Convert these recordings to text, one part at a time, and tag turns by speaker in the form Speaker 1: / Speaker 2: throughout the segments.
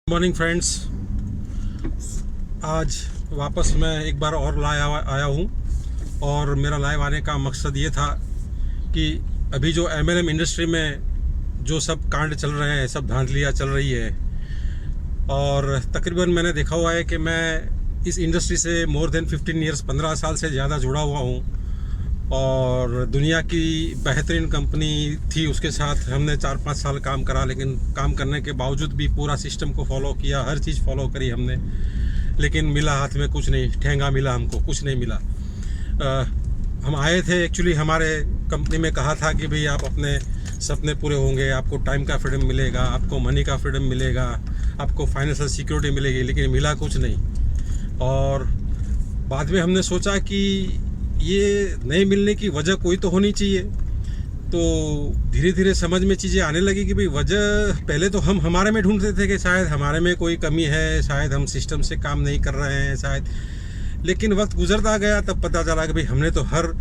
Speaker 1: Morning friends, आज वापस मैं एक बार और आया हूँ। और मेरा लाइव आने का मकसद ये था कि अभी जो एमएलएम इंडस्ट्री में जो सब कांड चल रहे हैं, सब धांधलियाँ चल रही है, और तकरीबन मैंने देखा हुआ है कि मैं इस इंडस्ट्री से मोर देन 15 ईयर्स 15 साल से ज़्यादा जुड़ा हुआ हूँ। और दुनिया की बेहतरीन कंपनी थी, उसके साथ हमने 4-5 साल काम करा, लेकिन काम करने के बावजूद भी पूरा सिस्टम को फॉलो किया, हर चीज़ फॉलो करी हमने, लेकिन मिला हाथ में कुछ नहीं, ठेंगा मिला, हमको कुछ नहीं मिला। हम आए थे, एक्चुअली हमारे कंपनी में कहा था कि भाई आप अपने सपने पूरे होंगे, आपको टाइम का फ्रीडम मिलेगा, आपको मनी का फ्रीडम मिलेगा, आपको फाइनेंशियल सिक्योरिटी मिलेगी, लेकिन मिला कुछ नहीं। और बाद में हमने सोचा कि ये नहीं मिलने की वजह कोई तो होनी चाहिए। तो धीरे धीरे समझ में चीज़ें आने लगी कि भाई वजह पहले तो हम हमारे में ढूंढते थे कि शायद हमारे में कोई कमी है, शायद हम सिस्टम से काम नहीं कर रहे हैं शायद। लेकिन वक्त गुजरता गया तब पता चला कि भाई हमने तो हर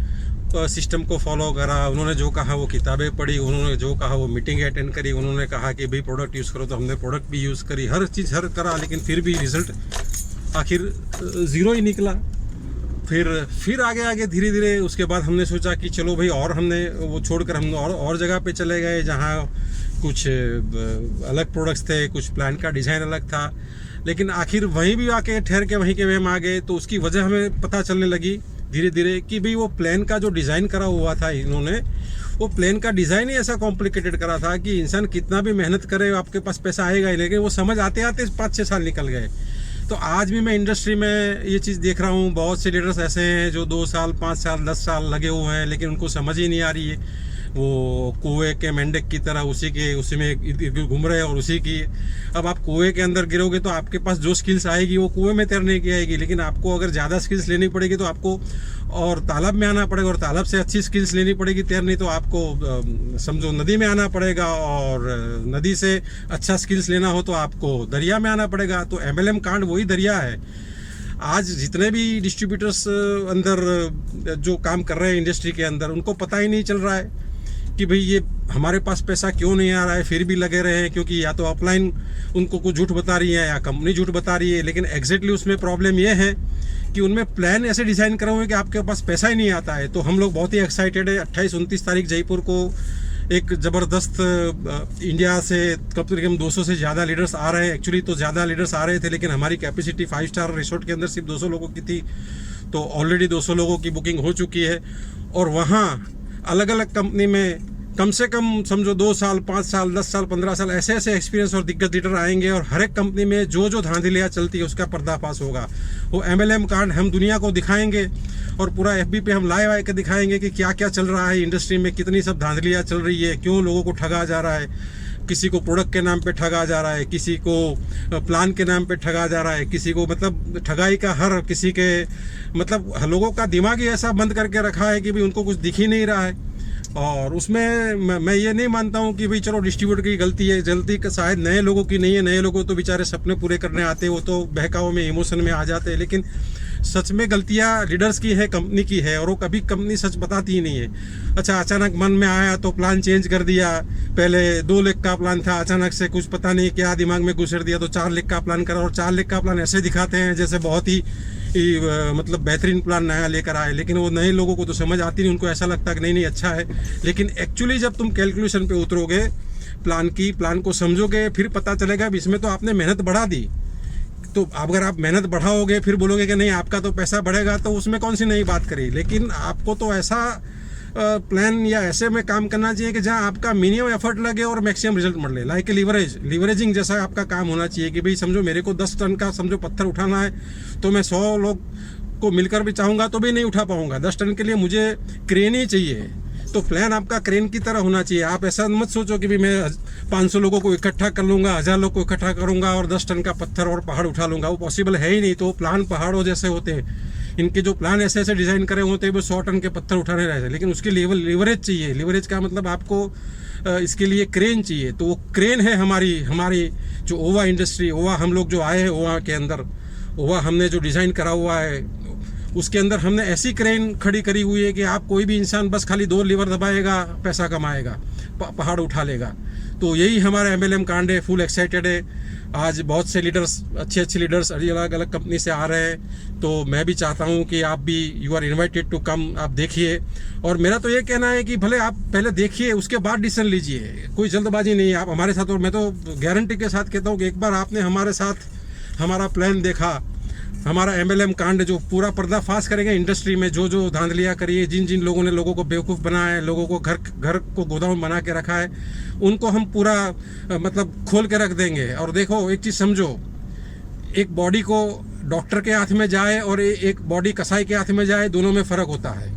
Speaker 1: सिस्टम को फॉलो करा। उन्होंने जो कहा वो किताबें पढ़ी, उन्होंने जो कहा वो मीटिंग अटेंड करी, उन्होंने कहा कि भाई प्रोडक्ट यूज़ करो तो हमने प्रोडक्ट भी यूज़ करी, हर चीज़ हर करा, लेकिन फिर भी रिज़ल्ट आखिर ज़ीरो ही निकला। फिर आगे धीरे धीरे उसके बाद हमने सोचा कि चलो भाई, और हमने वो छोड़कर हम और जगह पे चले गए जहाँ कुछ अलग प्रोडक्ट्स थे, कुछ प्लान का डिज़ाइन अलग था। लेकिन आखिर वहीं भी आके ठहर के वहीं के वहीं आ गए। तो उसकी वजह हमें पता चलने लगी धीरे धीरे कि भाई वो प्लान का जो डिज़ाइन करा हुआ था इन्होंने, वो प्लान का डिज़ाइन ही ऐसा कॉम्प्लिकेटेड करा था कि इंसान कितना भी मेहनत करे आपके पास पैसा आएगा ही, लेकिन वो समझ आते आते 5-6 साल निकल गए। तो आज भी मैं इंडस्ट्री में ये चीज़ देख रहा हूँ, बहुत से लीडर्स ऐसे हैं जो 2 साल 5 साल 10 साल लगे हुए हैं, लेकिन उनको समझ ही नहीं आ रही है। वो कुएं के मेंढक की तरह उसी में घूम रहे हैं और उसी की। अब आप कुएं के अंदर गिरोगे तो आपके पास जो स्किल्स आएगी वो कुएं में तैरने की आएगी, लेकिन आपको अगर ज़्यादा स्किल्स लेनी पड़ेगी तो आपको और तालाब में आना पड़ेगा, और तालाब से अच्छी स्किल्स लेनी पड़ेगी तैरनी तो आपको समझो नदी में आना पड़ेगा, और नदी से अच्छा स्किल्स लेना हो तो आपको दरिया में आना पड़ेगा। तो एमएलएम कांड वही दरिया है। आज जितने भी डिस्ट्रीब्यूटर्स अंदर जो काम कर रहे हैं इंडस्ट्री के अंदर, उनको पता ही नहीं चल रहा है कि भाई ये हमारे पास पैसा क्यों नहीं आ रहा है, फिर भी लगे रहे हैं, क्योंकि या तो अपलाइन उनको कुछ झूठ बता रही है या कंपनी झूठ बता रही है। लेकिन एग्जैक्टली उसमें प्रॉब्लम ये है कि उनमें प्लान ऐसे डिज़ाइन करे हुए हैं कि आपके पास पैसा ही नहीं आता है। तो हम लोग बहुत ही एक्साइटेड है। 28-29 तारीख जयपुर को एक ज़बरदस्त इंडिया से कम से कम 200 से ज़्यादा लीडर्स आ रहे हैं। एक्चुअली तो ज़्यादा लीडर्स आ रहे थे, लेकिन हमारी कैपेसिटी 5 स्टार रिसोर्ट के अंदर सिर्फ 200 लोगों की थी, तो ऑलरेडी 200 लोगों की बुकिंग हो चुकी है। और वहाँ अलग अलग कंपनी में कम से कम समझो 2 साल 5 साल 10 साल 15 साल ऐसे ऐसे एक्सपीरियंस और दिग्गज लीडर आएंगे, और हर एक कंपनी में जो धांधलियाँ चलती है उसका पर्दाफाश होगा। वो एमएलएम कांड हम दुनिया को दिखाएंगे, और पूरा एफबी पे हम लाइव आकर दिखाएंगे कि क्या क्या चल रहा है इंडस्ट्री में, कितनी सब धांधलियाँ चल रही है, क्यों लोगों को ठगा जा रहा है, किसी को प्रोडक्ट के नाम पे ठगा जा रहा है, किसी को प्लान के नाम पे ठगा जा रहा है, किसी को मतलब ठगाई का हर किसी के मतलब लोगों का दिमाग ही ऐसा बंद करके रखा है कि भाई उनको कुछ दिख ही नहीं रहा है। और उसमें मैं ये नहीं मानता हूँ कि भाई चलो डिस्ट्रीब्यूटर की गलती है, गलती का शायद नए लोगों की नहीं है। नए लोगों तो बेचारे सपने पूरे करने आते हैं, वो तो बहकाव में इमोशन में आ जाते हैं, लेकिन सच में गलतियाँ लीडर्स की है, कंपनी की है, और वो कभी कंपनी सच बताती ही नहीं है। अच्छा, अचानक मन में आया तो प्लान चेंज कर दिया, पहले 2 लाख का प्लान था, अचानक से कुछ पता नहीं क्या दिमाग में घुसेड़ दिया तो 4 लाख का प्लान करा, और 4 लाख का प्लान ऐसे दिखाते हैं जैसे बहुत ही मतलब बेहतरीन प्लान नया लेकर आए, लेकिन वो नए लोगों को तो समझ आती नहीं, उनको ऐसा लगता है कि नहीं अच्छा है। लेकिन एक्चुअली जब तुम कैलकुलेशन पे उतरोगे, प्लान को समझोगे, फिर पता चलेगा इसमें तो आपने मेहनत बढ़ा दी। तो अगर आप मेहनत बढ़ाओगे फिर बोलोगे कि नहीं आपका तो पैसा बढ़ेगा, तो उसमें कौन सी नई बात करी। लेकिन आपको तो ऐसा प्लान या ऐसे में काम करना चाहिए कि जहां आपका मिनिमम एफर्ट लगे और मैक्सिमम रिजल्ट मिले। लाइक लीवरेजिंग जैसा आपका काम होना चाहिए कि भाई समझो मेरे को 10 टन का समझो पत्थर उठाना है, तो मैं 100 लोग को मिलकर भी चाहूँगा तो भी नहीं उठा पाऊँगा। 10 टन के लिए मुझे क्रेन ही चाहिए। तो प्लान आपका क्रेन की तरह होना चाहिए। आप ऐसा मत सोचो कि भाई मैं 500 लोगों को इकट्ठा कर लूँगा, 1000 लोग को इकट्ठा करूँगा और 10 टन का पत्थर और पहाड़ उठा लूँगा। वो पॉसिबल है ही नहीं। तो प्लान पहाड़ों जैसे होते हैं, इनके जो प्लान ऐसे ऐसे डिज़ाइन करे होते हैं वो 100 टन के पत्थर उठाने रहते हैं, लेकिन उसके लीवरेज चाहिए। लीवरेज का मतलब आपको इसके लिए क्रेन चाहिए। तो वो क्रेन है हमारी जो ओवा इंडस्ट्री, ओवा हम लोग जो आए हैं ओवा के अंदर, ओवा हमने जो डिज़ाइन करा हुआ है उसके अंदर हमने ऐसी क्रेन खड़ी करी हुई है कि आप कोई भी इंसान बस खाली 2 लीवर दबाएगा, पैसा कमाएगा, पहाड़ उठा लेगा। तो यही हमारा एमएलएम कांड है। फुल एक्साइटेड है। आज बहुत से लीडर्स, अच्छे लीडर्स अलग अलग कंपनी से आ रहे हैं, तो मैं भी चाहता हूं कि आप भी, you are invited to come, आप देखिए। और मेरा तो ये कहना है कि भले आप पहले देखिए, उसके बाद डिसीजन लीजिए, कोई जल्दबाजी नहीं है। आप हमारे साथ, और मैं तो गारंटी के साथ कहता हूँ कि एक बार आपने हमारे साथ हमारा प्लान देखा, हमारा MLM कांड जो पूरा पर्दाफाश करेंगे इंडस्ट्री में, जो जो धांधलियाँ करी है, जिन जिन लोगों ने लोगों को बेवकूफ़ बनाया है, लोगों को घर को गोदाम बना के रखा है, उनको हम पूरा मतलब खोल के रख देंगे। और देखो, एक चीज़ समझो, एक बॉडी को डॉक्टर के हाथ में जाए और एक बॉडी कसाई के हाथ में जाए, दोनों में फ़र्क होता है।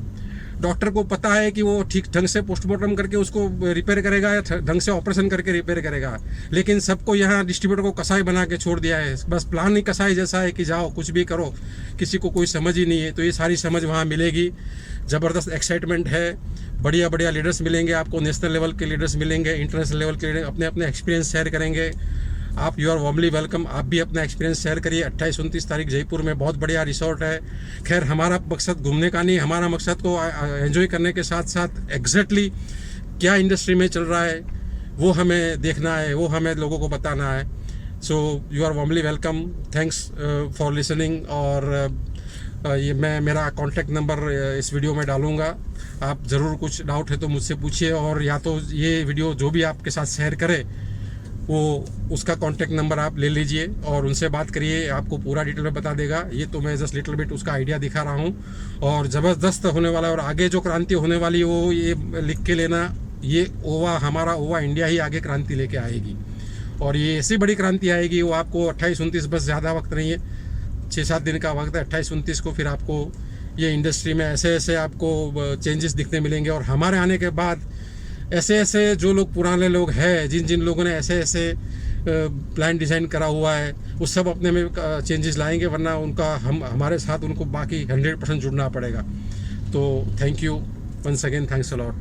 Speaker 1: डॉक्टर को पता है कि वो ठीक ढंग से पोस्टमार्टम करके उसको रिपेयर करेगा या ढंग से ऑपरेशन करके रिपेयर करेगा, लेकिन सबको यहाँ डिस्ट्रीब्यूटर को कसाई बना के छोड़ दिया है। बस प्लान ही कसाई जैसा है कि जाओ कुछ भी करो, किसी को कोई समझ ही नहीं है। तो ये सारी समझ वहाँ मिलेगी। ज़बरदस्त एक्साइटमेंट है, बढ़िया बढ़िया लीडर्स मिलेंगे आपको, नेशनल लेवल के लीडर्स मिलेंगे, इंटरनेशनल लेवल के लीडर अपने अपने एक्सपीरियंस शेयर करेंगे। आप, यू आर वार्मली वेलकम। आप भी अपना एक्सपीरियंस शेयर करिए। 28-29 तारीख जयपुर में बहुत बढ़िया रिसोर्ट है। खैर, हमारा मकसद घूमने का नहीं, हमारा मकसद को एंजॉय करने के साथ साथ एग्जैक्टली क्या इंडस्ट्री में चल रहा है वो हमें देखना है, वो हमें लोगों को बताना है। So you are warmly welcome. Thanks for listening. और ये मैं मेरा कॉन्टैक्ट नंबर इस वीडियो में डालूँगा। आप ज़रूर कुछ डाउट है तो मुझसे पूछिए, और या तो ये वीडियो जो भी आपके साथ शेयर करे वो उसका कॉन्टैक्ट नंबर आप ले लीजिए और उनसे बात करिए, आपको पूरा डिटेल में बता देगा। ये तो मैं जस्ट लिटिल बिट उसका आइडिया दिखा रहा हूँ, और ज़बरदस्त होने वाला है। और आगे जो क्रांति होने वाली है वो ये लिख के लेना, ये ओवा, हमारा ओवा इंडिया ही आगे क्रांति लेके आएगी। और ये ऐसी बड़ी क्रांति आएगी, वो आपको 28-29, बस ज़्यादा वक्त नहीं है, 6-7 दिन का वक्त है। 28-29 को फिर आपको ये इंडस्ट्री में ऐसे ऐसे आपको चेंजेस दिखने मिलेंगे। और हमारे आने के बाद ऐसे ऐसे जो लोग पुराने लोग हैं, जिन जिन लोगों ने ऐसे ऐसे प्लान डिज़ाइन करा हुआ है, वो सब अपने में चेंजेस लाएंगे, वरना उनका हमारे साथ उनको बाकी 100% जुड़ना पड़ेगा। तो thank you once again, thanks a lot.